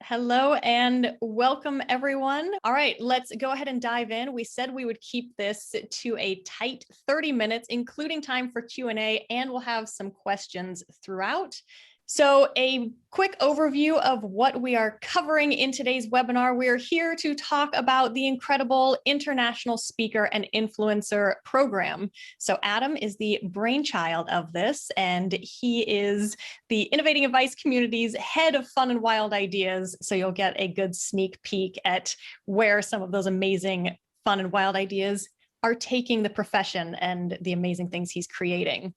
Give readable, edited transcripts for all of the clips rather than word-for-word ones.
Hello and welcome, everyone. All right, let's go ahead and dive in. We said we would keep this to a tight 30 minutes, including time for Q&A, and we'll have some questions throughout. So a quick overview of what we are covering in today's webinar. We're here to talk about the incredible International Speaker and Influencer Program. So Adam is the brainchild of this, and he is the Innovating Advice community's head of fun and wild ideas. So you'll get a good sneak peek at where some of those amazing fun and wild ideas are taking the profession and the amazing things he's creating.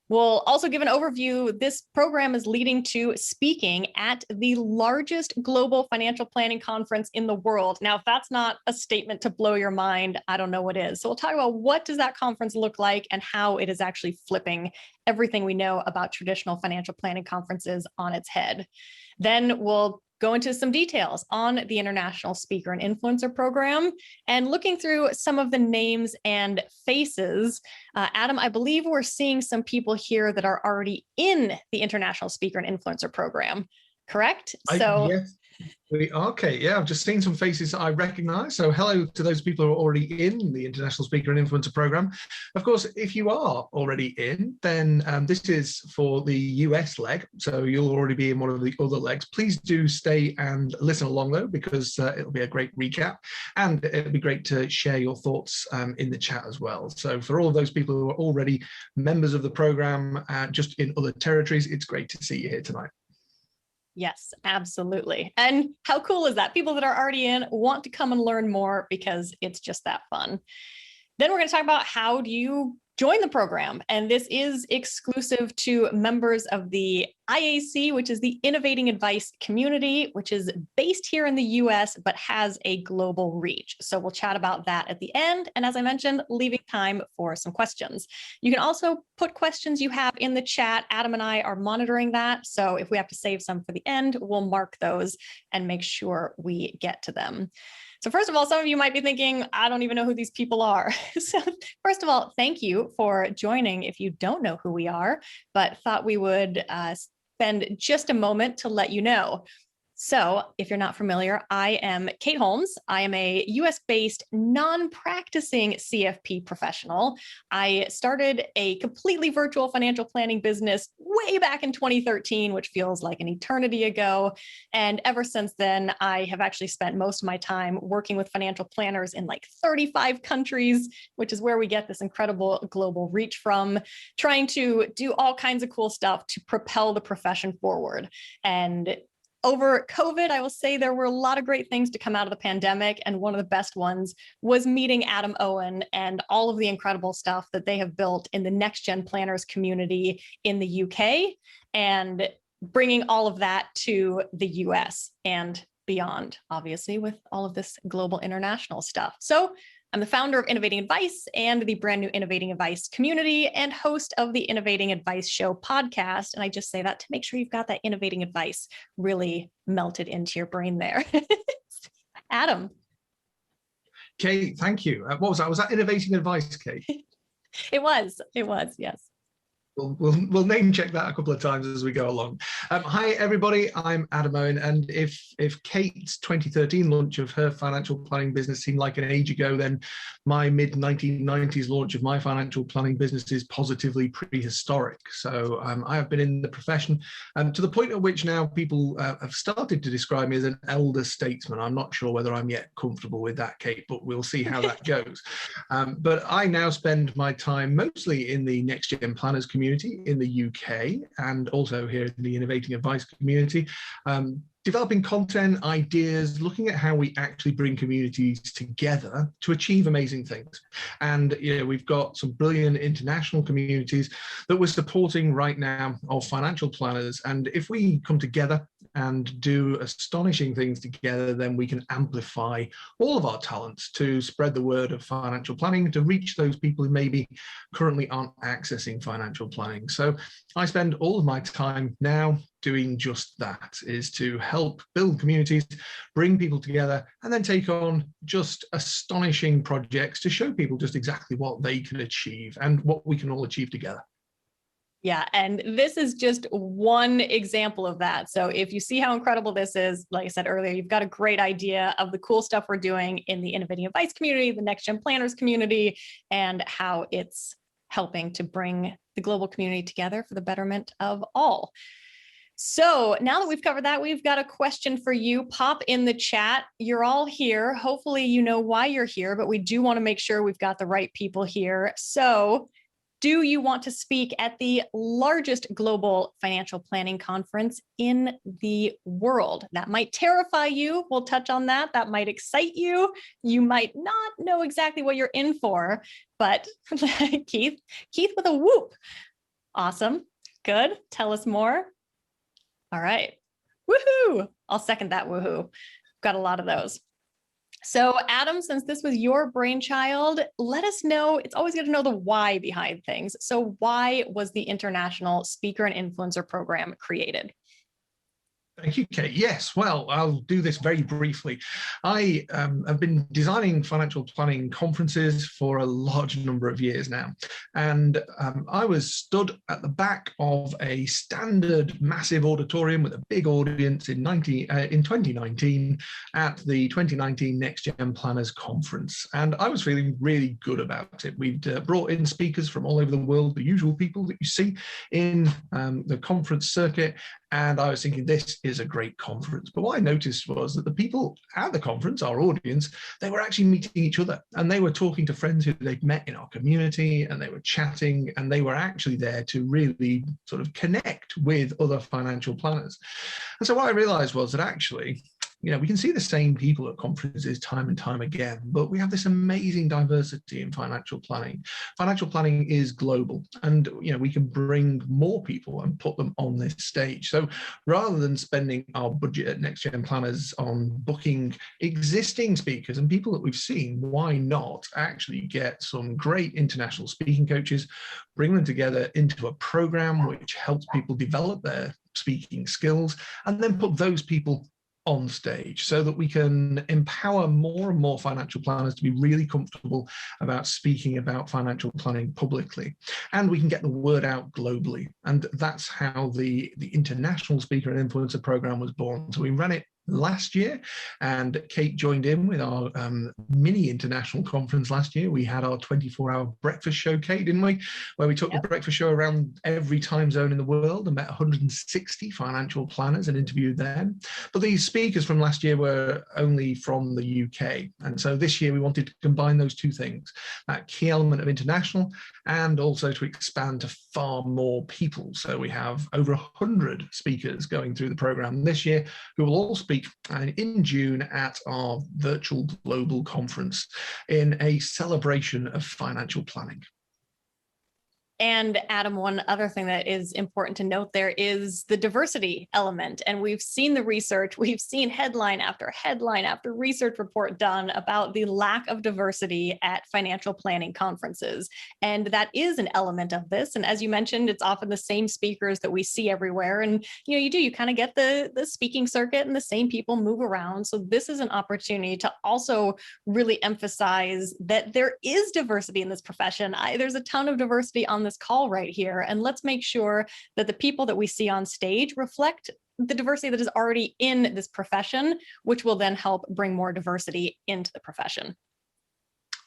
We'll also give an overview. This program is leading to speaking at the largest global financial planning conference in the world. Now, if that's not a statement to blow your mind, I don't know what is. So we'll talk about what does that conference look like and how it is actually flipping everything we know about traditional financial planning conferences on its head. Then we'll go into some details on the International Speaker and Influencer Program and looking through some of the names and faces. Adam, I believe we're seeing some people here that are already in the International Speaker and Influencer Program, correct? Yes, we are. Okay, yeah, I've just seen some faces that I recognize. So hello to those people who are already in the International Speaker and Influencer Program. Of course, if you are already in, then this is for the US leg. So you'll already be in one of the other legs. Please do stay and listen along though, because it'll be a great recap. And it'll be great to share your thoughts in the chat as well. So for all of those people who are already members of the program, just in other territories, it's great to see you here tonight. Yes, absolutely. And how cool is that? People that are already in want to come and learn more because it's just that fun. Then we're going to talk about how do you join the program. And this is exclusive to members of the IAC, which is the Innovating Advice community, which is based here in the US, but has a global reach. So we'll chat about that at the end. And as I mentioned, leaving time for some questions. You can also put questions you have in the chat. Adam and I are monitoring that. So if we have to save some for the end, we'll mark those and make sure we get to them. So first of all, some of you might be thinking, I don't even know who these people are. So first of all, thank you for joining if you don't know who we are, but thought we would spend just a moment to let you know. So if you're not familiar, I am Kate Holmes. I am a US-based non-practicing CFP professional. I started a completely virtual financial planning business way back in 2013, which feels like an eternity ago. And ever since then, I have actually spent most of my time working with financial planners in like 35 countries, which is where we get this incredible global reach from, trying to do all kinds of cool stuff to propel the profession forward. And over COVID, I will say there were a lot of great things to come out of the pandemic. And one of the best ones was meeting Adam Owen and all of the incredible stuff that they have built in the Next Gen Planners community in the UK and bringing all of that to the US and beyond, obviously, with all of this global international stuff. So I'm the founder of Innovating Advice and the brand new Innovating Advice community and host of the Innovating Advice Show podcast. And I just say that to make sure you've got that innovating advice really melted into your brain there. Adam. Kate, thank you. What was that? Was that Innovating Advice, Kate? It was, yes. We'll name check that a couple of times as we go along. Hi, everybody. I'm Adam Owen. And if Kate's 2013 launch of her financial planning business seemed like an age ago, then my mid-1990s launch of my financial planning business is positively prehistoric. So I have been in the profession to the point at which now people have started to describe me as an elder statesman. I'm not sure whether I'm yet comfortable with that, Kate, but we'll see how that goes. But I now spend my time mostly in the Next Gen Planners community in the UK and also here in the Innovating Advice community, developing content, ideas, looking at how we actually bring communities together to achieve amazing things. And we've got some brilliant international communities that we're supporting right now of financial planners. And if we come together and do astonishing things together, then we can amplify all of our talents to spread the word of financial planning, to reach those people who maybe currently aren't accessing financial planning. So I spend all of my time now doing just that, is to help build communities, bring people together, and then take on just astonishing projects to show people just exactly what they can achieve and what we can all achieve together. Yeah, and this is just one example of that. So if you see how incredible this is, like I said earlier, you've got a great idea of the cool stuff we're doing in the Innovating Advice community, the Next Gen Planners community, and how it's helping to bring the global community together for the betterment of all. So now that we've covered that, we've got a question for you. Pop in the chat. You're all here. Hopefully you know why you're here, but we do want to make sure we've got the right people here. So do you want to speak at the largest global financial planning conference in the world? That might terrify you. We'll touch on that. That might excite you. You might not know exactly what you're in for, but Keith with a whoop. Awesome. Good. Tell us more. All right. Woohoo. I'll second that woohoo. Got a lot of those. So Adam, since this was your brainchild, let us know, it's always good to know the why behind things. So why was the International Speaker and Influencer Program created? Thank you, Kate. Yes, well, I'll do this very briefly. I have been designing financial planning conferences for a large number of years now. And I was stood at the back of a standard massive auditorium with a big audience in 2019 at the 2019 Next Gen Planners Conference. And I was feeling really good about it. We'd brought in speakers from all over the world, the usual people that you see in the conference circuit. And I was thinking, this is a great conference. But what I noticed was that the people at the conference, our audience, they were actually meeting each other, and they were talking to friends who they'd met in our community, and they were chatting, and they were actually there to really sort of connect with other financial planners. And so what I realized was that actually, we can see the same people at conferences time and time again, but we have this amazing diversity in financial planning. Financial planning is global, and we can bring more people and put them on this stage. So rather than spending our budget at Next Gen Planners on booking existing speakers and people that we've seen, why not actually get some great international speaking coaches, bring them together into a program which helps people develop their speaking skills, and then put those people on stage so that we can empower more and more financial planners to be really comfortable about speaking about financial planning publicly. And we can get the word out globally. And that's how the International Speaker and Influencer Program was born. So we ran it last year, and Kate joined in with our mini international conference last year. We had our 24-hour breakfast show, Kate, didn't we? Where we took the breakfast show around every time zone in the world and met 160 financial planners and interviewed them. But these speakers from last year were only from the UK. And so this year we wanted to combine those two things, that key element of international and also to expand to far more people. So we have over 100 speakers going through the program this year who will all speak in June at our virtual global conference in a celebration of financial planning. And Adam, one other thing that is important to note there is the diversity element. And we've seen the research, we've seen headline after research report done about the lack of diversity at financial planning conferences. And that is an element of this. And as you mentioned, it's often the same speakers that we see everywhere. And you kind of get the speaking circuit and the same people move around. So this is an opportunity to also really emphasize that there is diversity in this profession. There's a ton of diversity on this call right here, and let's make sure that the people that we see on stage reflect the diversity that is already in this profession, which will then help bring more diversity into the profession.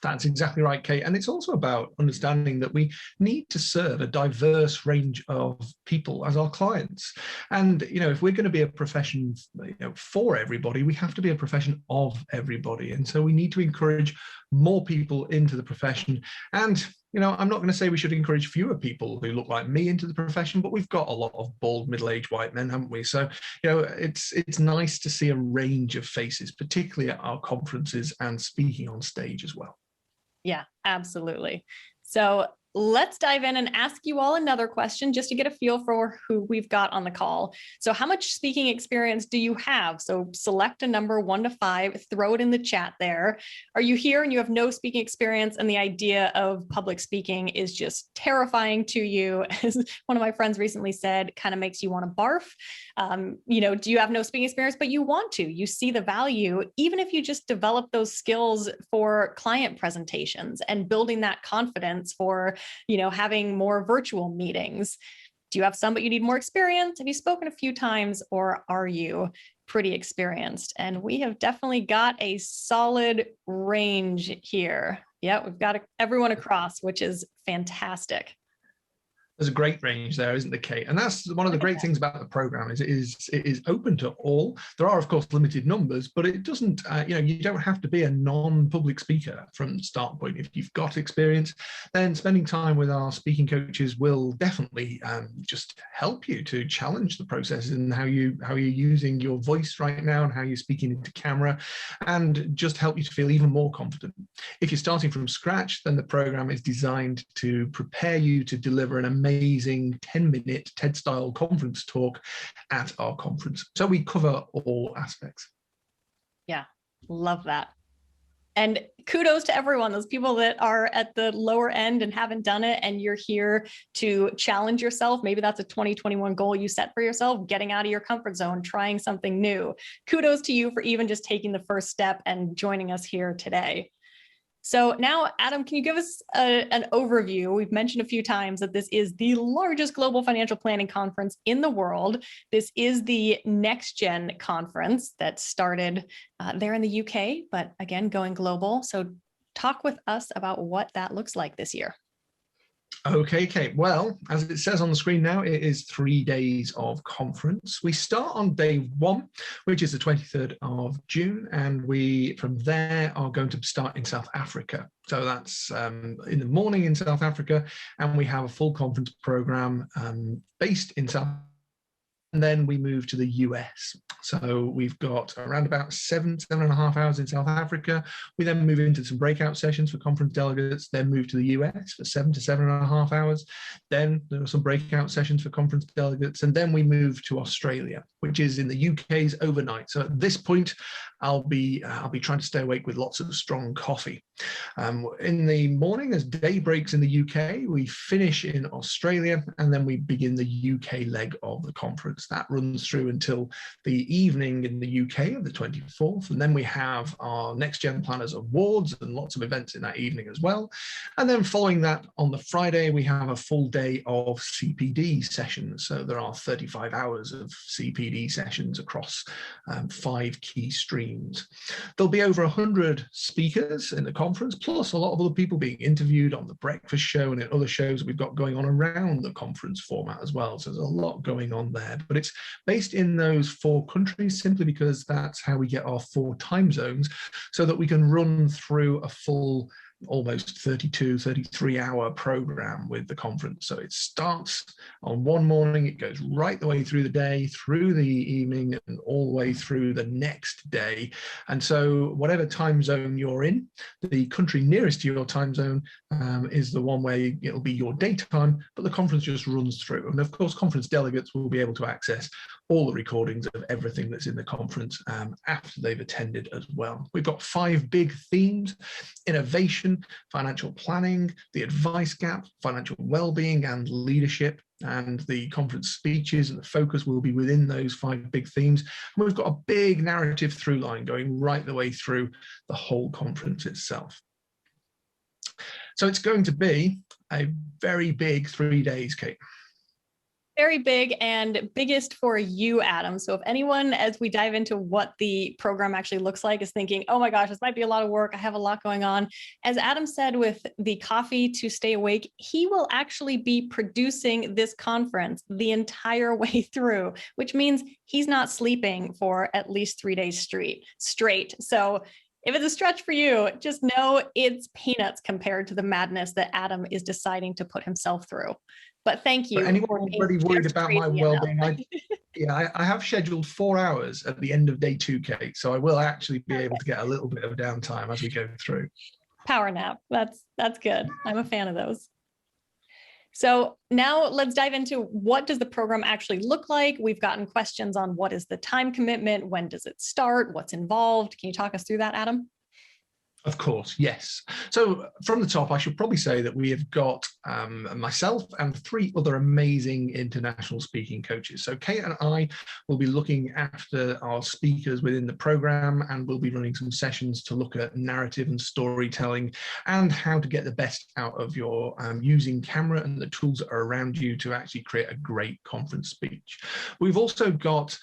That's exactly right, Kate. And it's also about understanding that we need to serve a diverse range of people as our clients. And, if we're going to be a profession for everybody, we have to be a profession of everybody. And so we need to encourage more people into the profession. And I'm not going to say we should encourage fewer people who look like me into the profession, but we've got a lot of bald, middle-aged white men, haven't we? So, it's nice to see a range of faces, particularly at our conferences and speaking on stage as well. Yeah, absolutely. So let's dive in and ask you all another question just to get a feel for who we've got on the call. So how much speaking experience do you have? So select a number 1 to 5, throw it in the chat there. Are you here and you have no speaking experience and the idea of public speaking is just terrifying to you? As one of my friends recently said, kind of makes you want to barf. Do you have no speaking experience, but you want to? You see the value, even if you just develop those skills for client presentations and building that confidence for having more virtual meetings. Do you have some, but you need more experience? Have you spoken a few times, or are you pretty experienced? And we have definitely got a solid range here. Yeah, we've got everyone across, which is fantastic. There's a great range there, isn't there, Kate? And that's one of the great things about the program is it is open to all. There are, of course, limited numbers, but it doesn't, you don't have to be a non-public speaker from the start point. If you've got experience, then spending time with our speaking coaches will definitely just help you to challenge the processes and how you're using your voice right now and how you're speaking into camera, and just help you to feel even more confident. If you're starting from scratch, then the program is designed to prepare you to deliver an amazing 10-minute TED-style conference talk at our conference. So we cover all aspects. Yeah, love that. And kudos to everyone, those people that are at the lower end and haven't done it, and you're here to challenge yourself. Maybe that's a 2021 goal you set for yourself, getting out of your comfort zone, trying something new. Kudos to you for even just taking the first step and joining us here today. So now, Adam, can you give us an overview? We've mentioned a few times that this is the largest global financial planning conference in the world. This is the Next Gen conference that started there in the UK, but again, going global. So talk with us about what that looks like this year. Okay, Kate. Well, as it says on the screen now, it is 3 days of conference. We start on day 1, which is the 23rd of June, and we from there are going to start in South Africa. So that's in the morning in South Africa, and we have a full conference program based in South. And then we move to the US. So we've got around about 7.5 hours in South Africa. We then move into some breakout sessions for conference delegates, then move to the US for 7 to 7.5 hours. Then there are some breakout sessions for conference delegates. And then we move to Australia, which is in the UK's overnight. So at this point, I'll be trying to stay awake with lots of strong coffee. In the morning, as day breaks in the UK, we finish in Australia, and then we begin the UK leg of the conference. That runs through until the evening in the UK of the 24th, and then we have our Next Gen Planners Awards and lots of events in that evening as well. And then following that, on the Friday, we have a full day of CPD sessions. So there are 35 hours of CPD sessions across 5 key streams. There'll be over 100 speakers in the conference, plus a lot of other people being interviewed on the breakfast show and in other shows we've got going on around the conference format as well. So there's a lot going on there, but it's based in those 4 countries simply because that's how we get our 4 time zones, so that we can run through a full almost 33 hour program with the conference. So it starts on one morning, it goes right the way through the day, through the evening, and all the way through the next day. And so whatever time zone you're in, the country nearest to your time zone is the one where it'll be your daytime, but the conference just runs through. And of course, conference delegates will be able to access all the recordings of everything that's in the conference after they've attended as well. We've got 5 big themes: innovation, financial planning, the advice gap, financial well-being, and leadership. And the conference speeches and the focus will be within those 5 big themes. And we've got a big narrative through line going right the way through the whole conference itself. So it's going to be a very big 3 days, Kate. Very big, and biggest for you, Adam. So if anyone, as we dive into what the program actually looks like, is thinking, oh my gosh, this might be a lot of work, I have a lot going on. As Adam said, with the coffee to stay awake, he will actually be producing this conference the entire way through, which means he's not sleeping for at least 3 days straight. So if it's a stretch for you, just know it's peanuts compared to the madness that Adam is deciding to put himself through. But thank you. For anyone already worried about my well-being, I have scheduled 4 hours at the end of day 2, Kate, so I will actually be able to get a little bit of downtime as we go through. Power nap. That's good. I'm a fan of those. So now let's dive into what does the program actually look like. We've gotten questions on what is the time commitment, when does it start, what's involved. Can you talk us through that, Adam? Of course, yes. So from the top, I should probably say that we have got myself and 3 other amazing international speaking coaches. So Kate and I will be looking after our speakers within the program, and we'll be running some sessions to look at narrative and storytelling and how to get the best out of your using camera and the tools that are around you to actually create a great conference speech. We've also got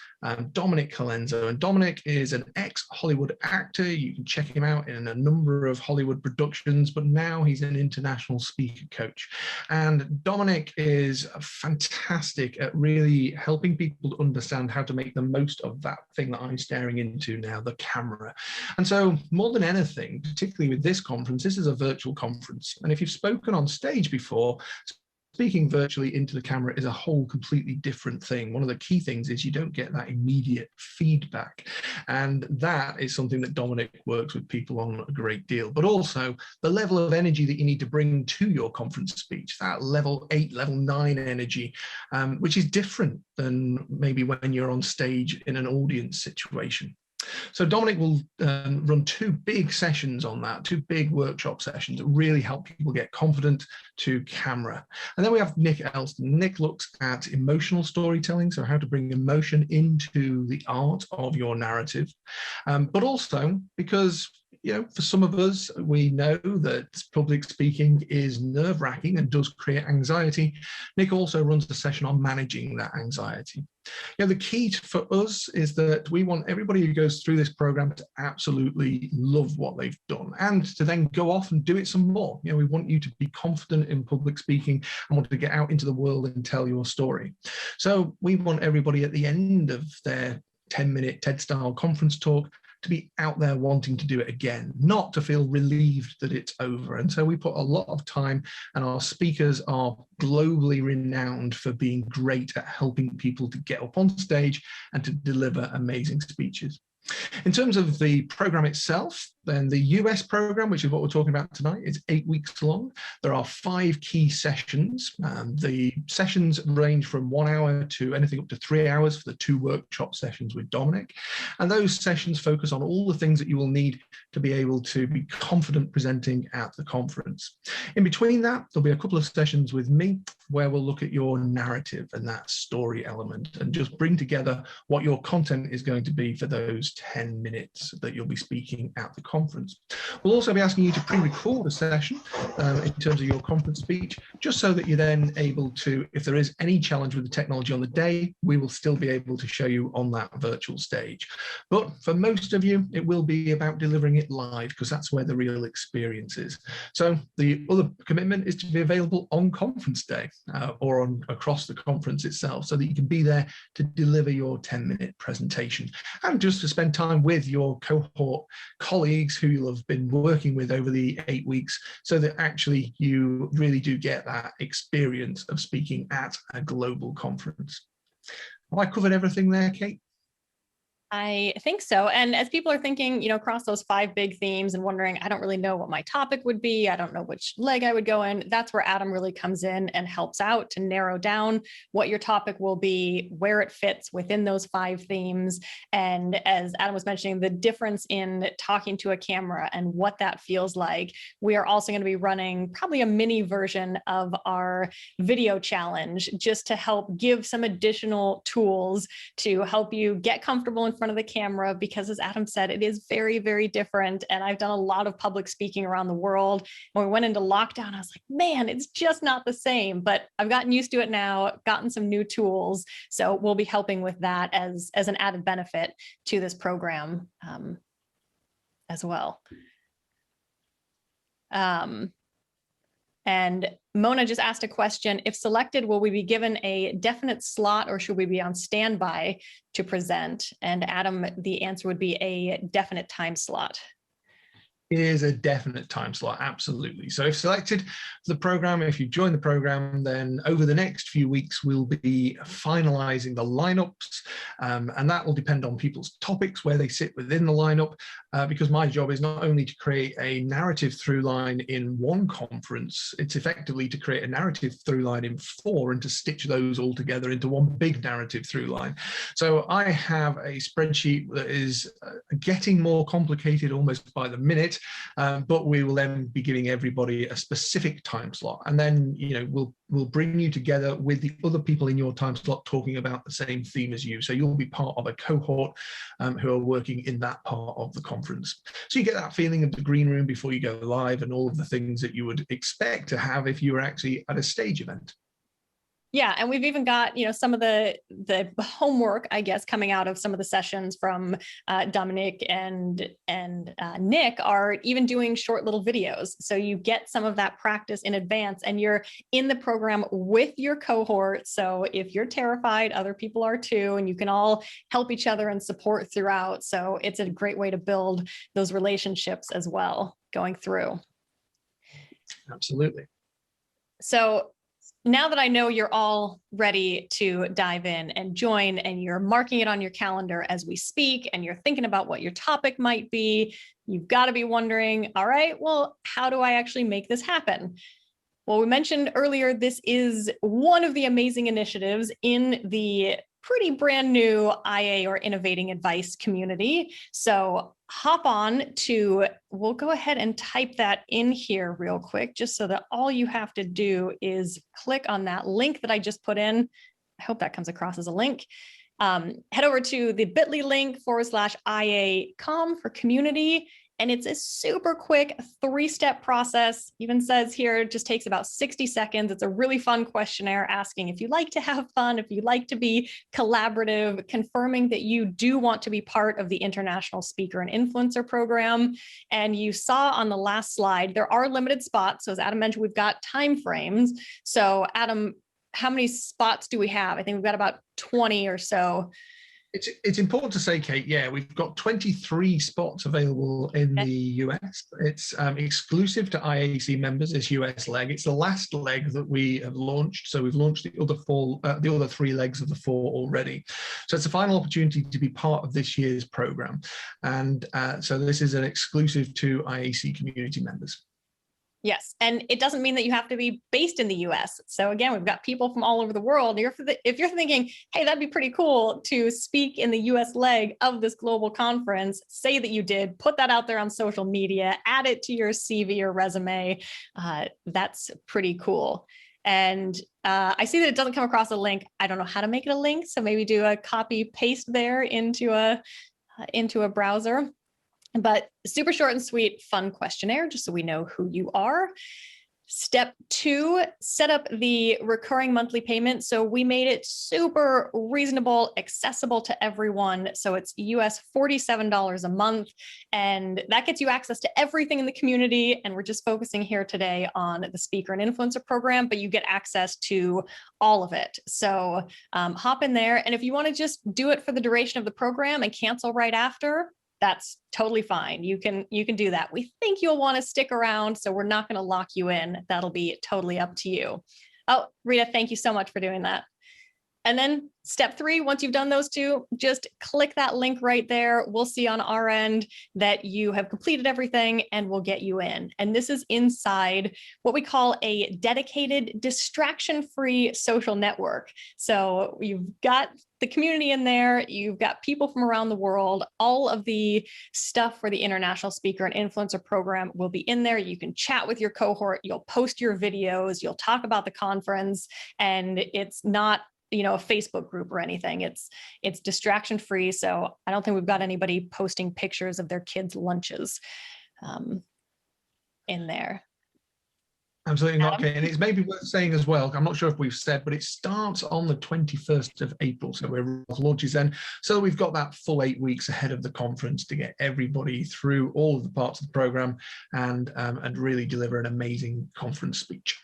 Dominic Colenso, and Dominic is an ex-Hollywood actor. You can check him out in a number of Hollywood productions, but now he's an international speaker coach. And Dominic is fantastic at really helping people to understand how to make the most of that thing that I'm staring into now, the camera. And so more than anything, particularly with this conference, this is a virtual conference. And if you've spoken on stage before, speaking virtually into the camera is a whole completely different thing. One of the key things is you don't get that immediate feedback. And that is something that Dominic works with people on a great deal. But also the level of energy that you need to bring to your conference speech, that level 8, level 9 energy, which is different than maybe when you're on stage in an audience situation. So Dominic will run 2 big sessions on that, 2 big workshop sessions that really help people get confident to camera. And then we have Nick Elston. Nick looks at emotional storytelling, so how to bring emotion into the art of your narrative, but also because for some of us, we know that public speaking is nerve-wracking and does create anxiety. Nick also runs a session on managing that anxiety. The key for us is that we want everybody who goes through this program to absolutely love what they've done and to then go off and do it some more. We want you to be confident in public speaking and want to get out into the world and tell your story. So we want everybody at the end of their 10-minute TED-style conference talk to be out there wanting to do it again, not to feel relieved that it's over. And so we put a lot of time, and our speakers are globally renowned for being great at helping people to get up on stage and to deliver amazing speeches. In terms of the program itself, then the US program, which is what we're talking about tonight, is 8 weeks long. There are 5 key sessions. The sessions range from 1 hour to anything up to 3 hours for the 2 workshop sessions with Dominic. And those sessions focus on all the things that you will need to be able to be confident presenting at the conference. In between that, there'll be a couple of sessions with me where we'll look at your narrative and that story element and just bring together what your content is going to be for those 10 minutes that you'll be speaking at the conference. We'll also be asking you to pre-record a session in terms of your conference speech, just so that you're then able to, if there is any challenge with the technology on the day, we will still be able to show you on that virtual stage. But for most of you, it will be about delivering it live, because that's where the real experience is. So the other commitment is to be available on conference day or across the conference itself, so that you can be there to deliver your 10-minute presentation and just to spend time with your cohort colleagues who you'll have been working with over the 8 weeks, so that actually you really do get that experience of speaking at a global conference. Have I covered everything there, Kate? I think so. And as people are thinking, across those 5 big themes and wondering, I don't really know what my topic would be, I don't know which leg I would go in, that's where Adam really comes in and helps out to narrow down what your topic will be, where it fits within those 5 themes. And as Adam was mentioning, the difference in talking to a camera and what that feels like. We are also going to be running probably a mini version of our video challenge, just to help give some additional tools to help you get comfortable in front of the camera, because as Adam said, it is very, very different. And I've done a lot of public speaking around the world. When we went into lockdown, I was like, man, it's just not the same, but I've gotten used to it now, gotten some new tools. So we'll be helping with that as an added benefit to this program as well. And Mona just asked a question: if selected, will we be given a definite slot, or should we be on standby to present? And Adam, the answer would be a definite time slot. Is a definite time slot, absolutely. So if selected for the program, if you join the program, then over the next few weeks, we'll be finalizing the lineups, and that will depend on people's topics, where they sit within the lineup, because my job is not only to create a narrative through line in one conference, it's effectively to create a narrative through line in 4 and to stitch those all together into one big narrative through line. So I have a spreadsheet that is getting more complicated almost by the minute, but we will then be giving everybody a specific time slot, and then we'll bring you together with the other people in your time slot talking about the same theme as you. So you'll be part of a cohort who are working in that part of the conference. So you get that feeling of the green room before you go live and all of the things that you would expect to have if you were actually at a stage event. Yeah, and we've even got, some of the homework, I guess, coming out of some of the sessions from Dominic and Nick are even doing short little videos. So you get some of that practice in advance, and you're in the program with your cohort. So if you're terrified, other people are too, and you can all help each other and support throughout. So it's a great way to build those relationships as well going through. Absolutely. So now that I know you're all ready to dive in and join, and you're marking it on your calendar as we speak, and you're thinking about what your topic might be, you've got to be wondering, all right, well, how do I actually make this happen? Well, we mentioned earlier, this is one of the amazing initiatives in the pretty brand new IA or innovating advice community. So hop on to, we'll go ahead and type that in here real quick, just so that all you have to do is click on that link that I just put in. I hope that comes across as a link. Head over to the bit.ly link /IA.com for community. And it's a super quick 3-step process. Even says here, it just takes about 60 seconds. It's a really fun questionnaire asking if you like to have fun, if you like to be collaborative, confirming that you do want to be part of the International Speaker and Influencer Program. And you saw on the last slide, there are limited spots. So as Adam mentioned, we've got time frames. So Adam, how many spots do we have? I think we've got about 20 or so. It's important to say, Kate, yeah, we've got 23 spots available in the US. It's exclusive to IAC members, this US leg. It's the last leg that we have launched. So we've launched the other 3 legs of the 4 already. So it's a final opportunity to be part of this year's program. And so this is an exclusive to IAC community members. Yes, and it doesn't mean that you have to be based in the US. So again, we've got people from all over the world. If you're thinking, hey, that'd be pretty cool to speak in the US leg of this global conference, say that you did, put that out there on social media, add it to your CV or resume. That's pretty cool. And I see that it doesn't come across a link. I don't know how to make it a link. So maybe do a copy paste there into a browser. But super short and sweet, fun questionnaire, just so we know who you are. Step 2, set up the recurring monthly payment. So we made it super reasonable, accessible to everyone. So it's US $47 a month, and that gets you access to everything in the community. And we're just focusing here today on the Speaker and Influencer Program, but you get access to all of it. So hop in there. And if you want to just do it for the duration of the program and cancel right after, that's totally fine. You can do that. We think you'll want to stick around, so we're not going to lock you in. That'll be totally up to you. Oh, Rita, thank you so much for doing that. And then step 3, once you've done those 2, just click that link right there. We'll see on our end that you have completed everything, and we'll get you in. And this is inside what we call a dedicated, distraction-free social network. So you've got the community in there, you've got people from around the world, all of the stuff for the International Speaker and Influencer Program will be in there. You can chat with your cohort, you'll post your videos, you'll talk about the conference, and it's not a Facebook group or anything. It's distraction free. So I don't think we've got anybody posting pictures of their kids' lunches in there. Absolutely not, Kate. And it's maybe worth saying as well, I'm not sure if we've said, but it starts on the 21st of April. So we're launches then. So we've got that full 8 weeks ahead of the conference to get everybody through all of the parts of the program and really deliver an amazing conference speech.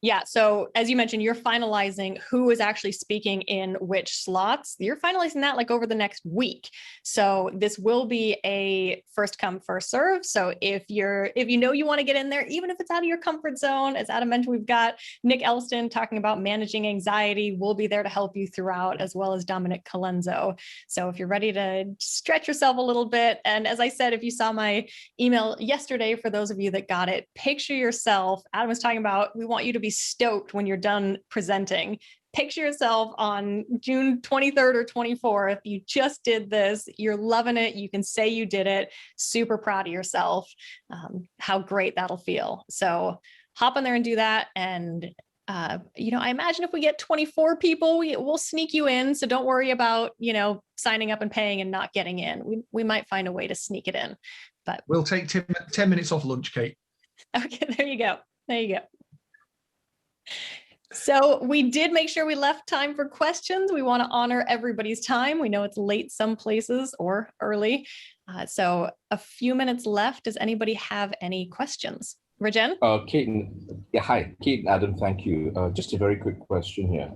Yeah, so as you mentioned, you're finalizing who is actually speaking in which slots. You're finalizing that like over the next week. So this will be a first come, first serve. So if you know you want to get in there, even if it's out of your comfort zone, as Adam mentioned, we've got Nick Elston talking about managing anxiety. We'll be there to help you throughout, as well as Dominic Colenso. So if you're ready to stretch yourself a little bit, and as I said, if you saw my email yesterday, for those of you that got it, picture yourself, Adam was talking about, we want you to be stoked when you're done presenting. picture yourself on June 23rd or 24th. You just did this. You're loving it. You can say you did it. Super proud of yourself. How great that'll feel. So hop in there and do that. And I imagine if we get 24 people, we'll sneak you in. So don't worry about, signing up and paying and not getting in. We might find a way to sneak it in, but we'll take 10 minutes off lunch, Kate. Okay, there you go. There you go. So we did make sure we left time for questions. We want to honor everybody's time. We know it's late some places or early. So a few minutes left. Does anybody have any questions? Rajen? Kate, hi, Kate and Adam, thank you. Just a very quick question here.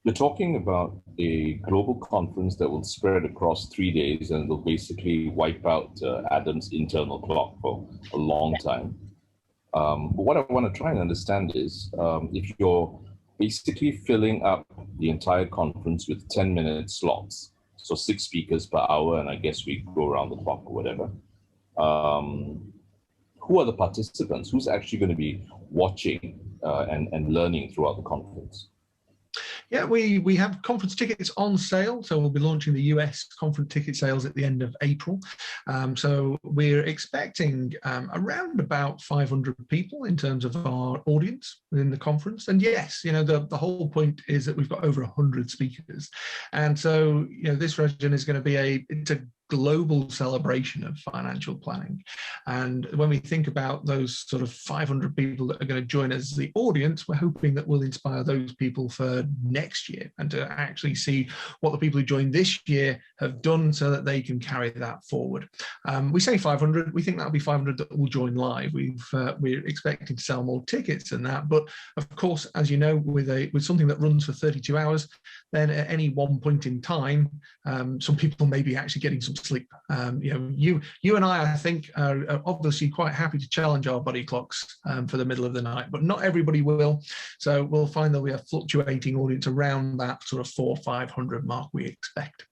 You're talking about a global conference that will spread across 3 days and will basically wipe out Adam's internal clock for a long time. But what I want to try and understand is if you're basically filling up the entire conference with 10-minute slots, so 6 speakers per hour, and I guess we go around the clock or whatever. Who are the participants? Who's actually going to be watching and learning throughout the conference? Yeah, we have conference tickets on sale. So we'll be launching the US conference ticket sales at the end of April. So we're expecting around about 500 people in terms of our audience within the conference. And yes, the whole point is that we've got over 100 speakers. And so, this region is going to be it's a global celebration of financial planning. And when we think about those sort of 500 people that are going to join as the audience, we're hoping that we'll inspire those people for next year and to actually see what the people who joined this year have done so that they can carry that forward. We say 500, we think that'll be 500 that will join live. We're expecting to sell more tickets than that. But of course, as you know, with something that runs for 32 hours, then at any one point in time, some people may be actually getting some sleep. You and I think, are obviously quite happy to challenge our body clocks for the middle of the night, but not everybody will. So we'll find that we have fluctuating audience around that sort of 400 or 500 mark we expect.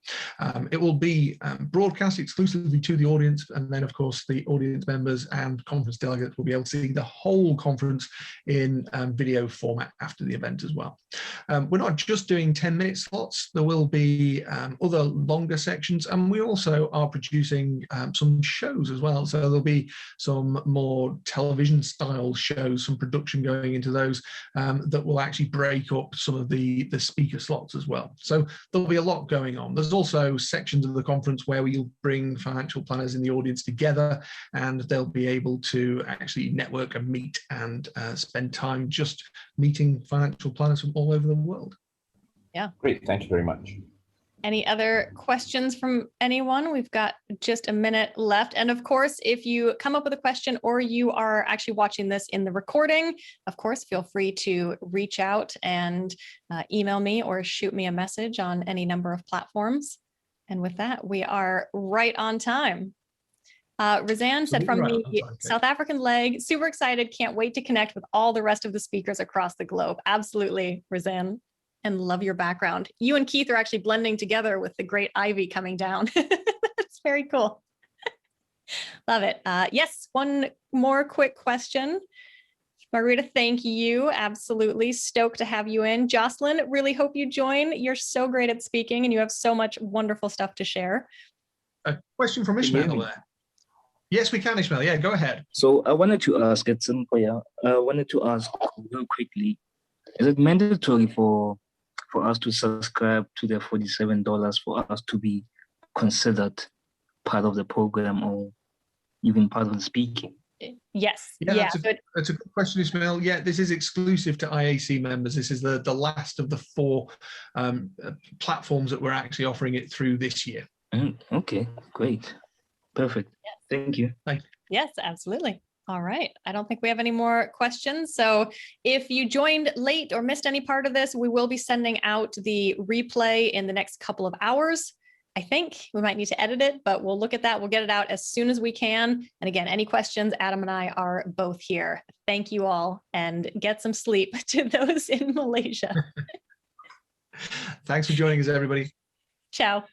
It will be broadcast exclusively to the audience, and then of course the audience members and conference delegates will be able to see the whole conference in video format after the event as well. We're not just doing 10-minute slots. There will be other longer sections, and we also are producing some shows as well. So there'll be some more television style shows, some production going into those that will actually break up some of the speaker slots as well. So there'll be a lot going on. There's also sections of the conference where we'll bring financial planners in the audience together, and they'll be able to actually network and meet and spend time just meeting financial planners from all over the world. Yeah. Great. Thank you very much. Any other questions from anyone? We've got just a minute left. And of course, if you come up with a question or you are actually watching this in the recording, of course, feel free to reach out and email me or shoot me a message on any number of platforms. And with that, we are right on time. Razan said from the South African leg, super excited, can't wait to connect with all the rest of the speakers across the globe. Absolutely, Razan. And love your background. You and Keith are actually blending together with the great ivy coming down. That's very cool. Love it. Yes, one more quick question. Margarita, thank you. Absolutely stoked to have you in. Jocelyn, really hope you join. You're so great at speaking and you have so much wonderful stuff to share. A question from Ishmael there. Yes, we can, Ishmael. Yeah, go ahead. So I wanted to ask, real quickly, is it mandatory for us to subscribe to the $47 for us to be considered part of the program or even part of the speaking? Yes. Yeah, that's a good question, Ismail. Yeah, this is exclusive to IAC members. This is the last of the 4 platforms that we're actually offering it through this year. Okay, great. Perfect. Yes. Thank you. Thank you. Yes, absolutely. All right. I don't think we have any more questions. So if you joined late or missed any part of this, we will be sending out the replay in the next couple of hours. I think we might need to edit it, but we'll look at that. We'll get it out as soon as we can. And again, any questions, Adam and I are both here. Thank you all and get some sleep to those in Malaysia. Thanks for joining us, everybody. Ciao.